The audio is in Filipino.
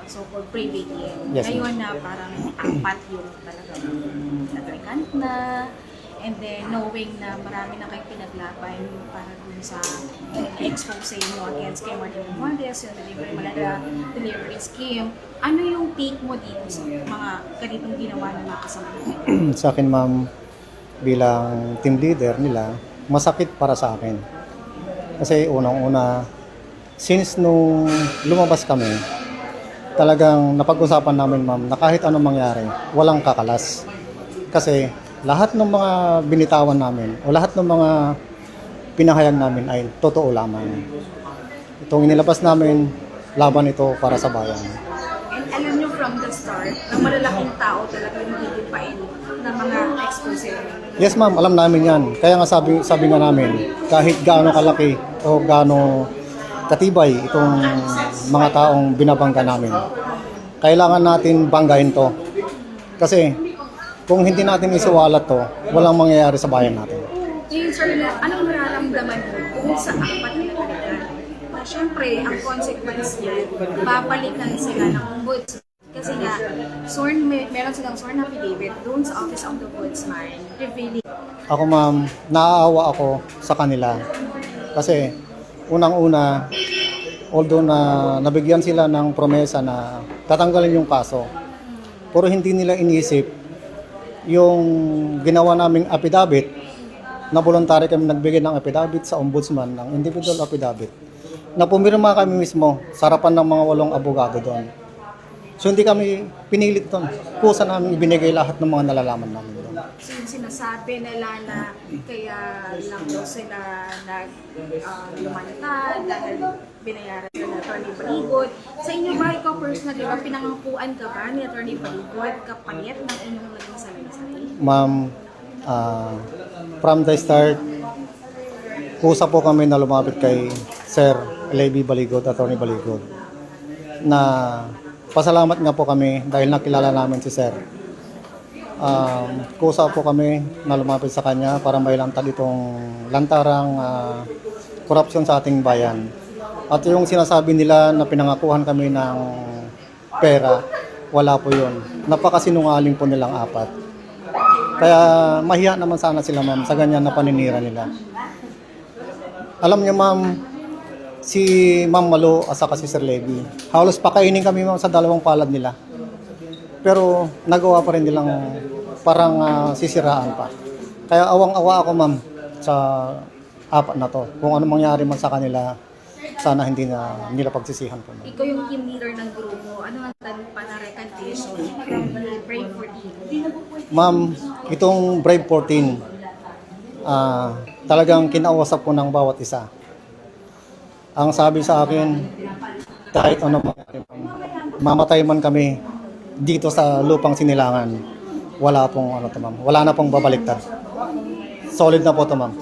so-called private team. Yes, Ngayon na parang apat yung talagang applicant na, and then knowing na marami na kayong pinaglaban para dun sa expose mo against kay Martin Romualdez, yung Delivery Malala delivery scheme, ano yung take mo dito sa mga ganitong ginawa ng mga kasama? Sa akin, ma'am, bilang team leader nila, masakit para sa akin. Kasi unang-una, since nung lumabas kami, talagang napag-usapan namin, ma'am, na kahit anong mangyari, walang kakalas. Kasi lahat ng mga binitawan namin o lahat ng mga pinahayag namin ay totoo lamang. Itong inilabas namin, laban ito para sa bayan. And alam nyo from the start, na malalaking tao talaga yung hihipain ng mga expose. Yes, ma'am, alam namin yan. Kaya nga sabi nga namin, kahit gaano kalaki o gaano katibay itong mga taong binabangga namin, kailangan natin banggain to. Kasi kung hindi natin isuwalat to, walang mangyayari sa bayan natin. Ngayon, sir, anong nararamdaman mo kung sa apat na talaga? Siyempre, ang consequence niya, babalikan sila ng ombudsman. Kasi nga, meron silang sworn affidavit doon sa Office of the Ombudsman, revealing. Ako, ma'am, naaawa ako sa kanila. Kasi unang-una, although na nabigyan sila ng promesa na tatanggalin yung kaso, pero hindi nila inisip yung ginawa naming affidavit na voluntary kami nagbigay ng affidavit sa ombudsman, ng individual affidavit, na pumirma kami mismo sa harapan ng mga 8 abogado doon. So hindi kami pinilit doon. Kusa namin ibinigay lahat ng mga nalalaman namin doon. So yung sinasabi nila na kaya lang daw sila lumantad dahil binayaran sila ni Atty. Baligod. Sa inyo ba, ikaw personally, ba, pinangakuan ka ba ni Atty. Baligod kapalit ng inyong naging salaysay? Ma'am, from the start, kusa po kami na lumapit kay Sir Levy Baligod, Atty. Baligod, na pasalamat nga po kami dahil nakilala namin si Sir. Kusa po kami na lumapit sa kanya para mailantad itong lantarang korupsyon sa ating bayan. At yung sinasabi nila na pinangakuhan kami ng pera, wala po yun. Napakasinungaling po nilang apat. Kaya mahiya naman sana sila, ma'am, sa ganyan na paninira nila. Alam niyo, ma'am, si Ma'am Malo at saka si Sir Levy, halos pakainin kami, ma'am, sa 2 palad nila. Pero nagawa pa rin nilang parang sisiraan pa. Kaya awang-awa ako, ma'am, sa apat na to. Kung ano mangyari man sa kanila, sana hindi na nila pagsisihan po. Ikaw yung team leader ng grupo. Ano ang tanong pa na recantation from the Brave 14? Ma'am, itong Brave 14, talagang kinausap ko ng bawat isa. Ang sabi sa akin, kahit ano mamatay man kami dito sa lupang Sinilangan, wala pong ano to, ma'am. Wala na pong babaliktad. Solid na po to, ma'am.